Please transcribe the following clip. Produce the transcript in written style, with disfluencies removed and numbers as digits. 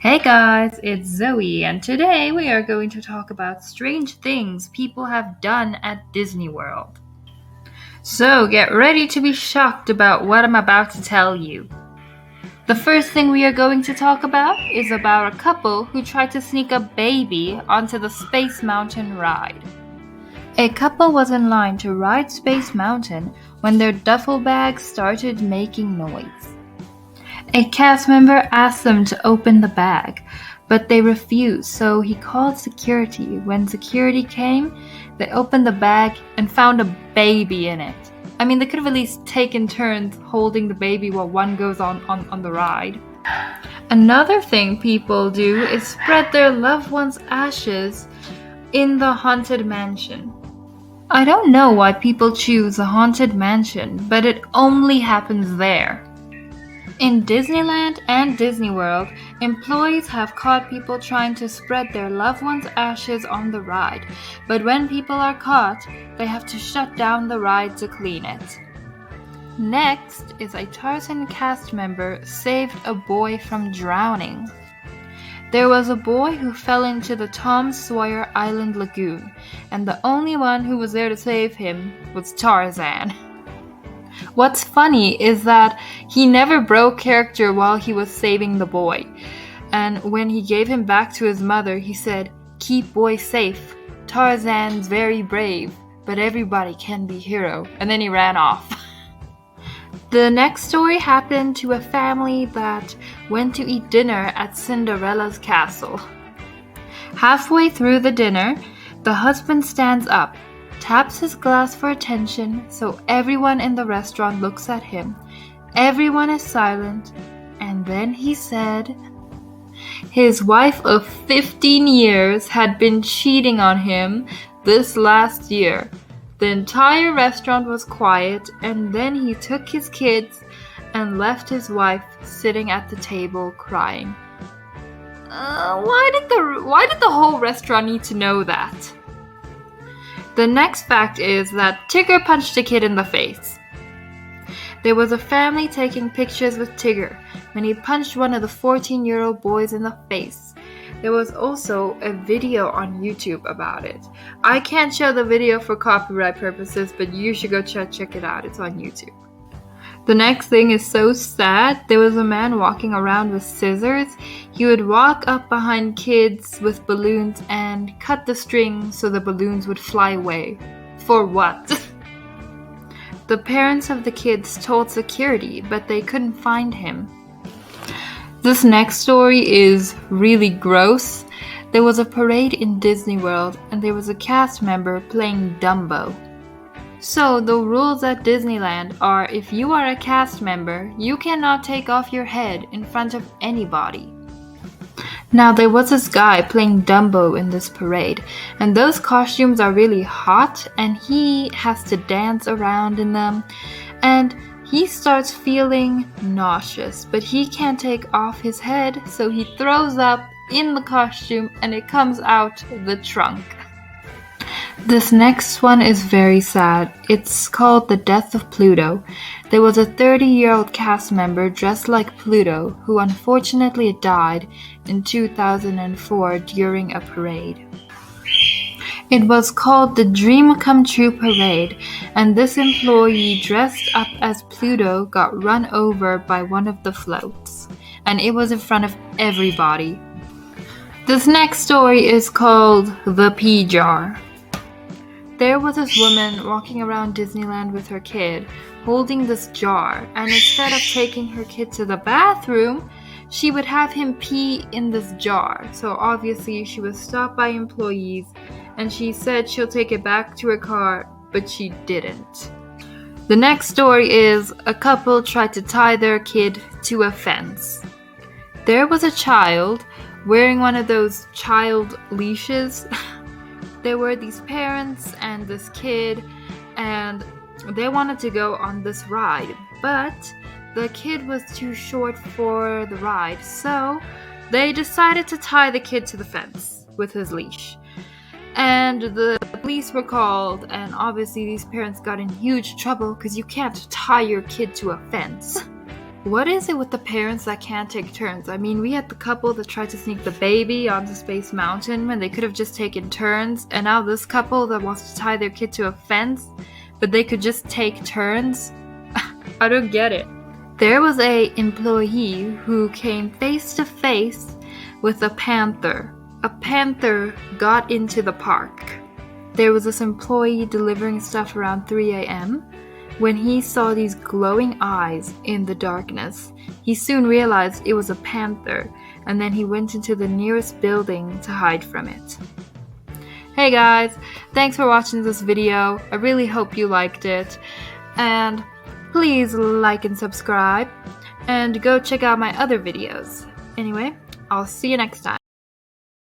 Hey guys, it's Zoe, and today we are going to talk about strange things people have done at Disney World. So get ready to be shocked about what I'm about to tell you. The first thing we are going to talk about is about a couple who tried to sneak a baby onto the Space Mountain ride. A couple was in line to ride Space Mountain when their duffel bags started making noise. A cast member asked them to open the bag, but they refused, so he called security. When security came, they opened the bag and found a baby in it. I mean, they could have at least taken turns holding the baby while one goes on the ride. Another thing people do is spread their loved one's ashes in the Haunted Mansion. I don't know why people choose the Haunted Mansion, but it only happens there. In Disneyland and Disney World, employees have caught people trying to spread their loved ones' ashes on the ride, but when people are caught, they have to shut down the ride to clean it. Next is a Tarzan cast member saved a boy from drowning. There was a boy who fell into the Tom Sawyer Island Lagoon, and the only one who was there to save him was Tarzan. What's funny is that he never broke character while he was saving the boy. And when he gave him back to his mother, he said, "Keep boy safe. Tarzan's very brave, but everybody can be hero." And then he ran off. The next story happened to a family that went to eat dinner at Cinderella's castle. Halfway through the dinner, the husband stands up, taps his glass for attention, so everyone in the restaurant looks at him. Everyone is silent, and then he said, his wife of 15 years had been cheating on him this last year. The entire restaurant was quiet, and then he took his kids and left his wife sitting at the table crying. Why did the whole restaurant need to know that? The next fact is that Tigger punched a kid in the face. There was a family taking pictures with Tigger when he punched one of the 14-year-old boys in the face. There was also a video on YouTube about it. I can't show the video for copyright purposes, but you should go check it out. It's on YouTube. The next thing is so sad. There was a man walking around with scissors. He would walk up behind kids with balloons and cut the string so the balloons would fly away. For what? The parents of the kids told security, but they couldn't find him. This next story is really gross. There was a parade in Disney World, and there was a cast member playing Dumbo. So, the rules at Disneyland are if you are a cast member, you cannot take off your head in front of anybody. Now, there was this guy playing Dumbo in this parade, and those costumes are really hot, and he has to dance around in them, and he starts feeling nauseous, but he can't take off his head, so he throws up in the costume, and it comes out the trunk. This next one is very sad. It's called The Death of Pluto. There was a 30-year-old cast member dressed like Pluto who unfortunately died in 2004 during a parade. It was called the Dream Come True Parade, and this employee dressed up as Pluto got run over by one of the floats, and it was in front of everybody. This next story is called The Pee Jar. There was this woman walking around Disneyland with her kid, holding this jar, and instead of taking her kid to the bathroom, she would have him pee in this jar. So obviously she was stopped by employees, and she said she'll take it back to her car, but she didn't. The next story is a couple tried to tie their kid to a fence. There was a child wearing one of those child leashes. There were these parents and this kid, and they wanted to go on this ride, but the kid was too short for the ride, so they decided to tie the kid to the fence with his leash. And the police were called, and obviously these parents got in huge trouble because you can't tie your kid to a fence. What is it with the parents that can't take turns? I mean, we had the couple that tried to sneak the baby onto Space Mountain when they could have just taken turns, and now this couple that wants to tie their kid to a fence, but they could just take turns? I don't get it. There was a employee who came face to face with a panther. A panther got into the park. There was this employee delivering stuff around 3 a.m. When he saw these glowing eyes in the darkness, he soon realized it was a panther, and then he went into the nearest building to hide from it. Hey guys, thanks for watching this video. I really hope you liked it. And please like and subscribe, and go check out my other videos. Anyway, I'll see you next time.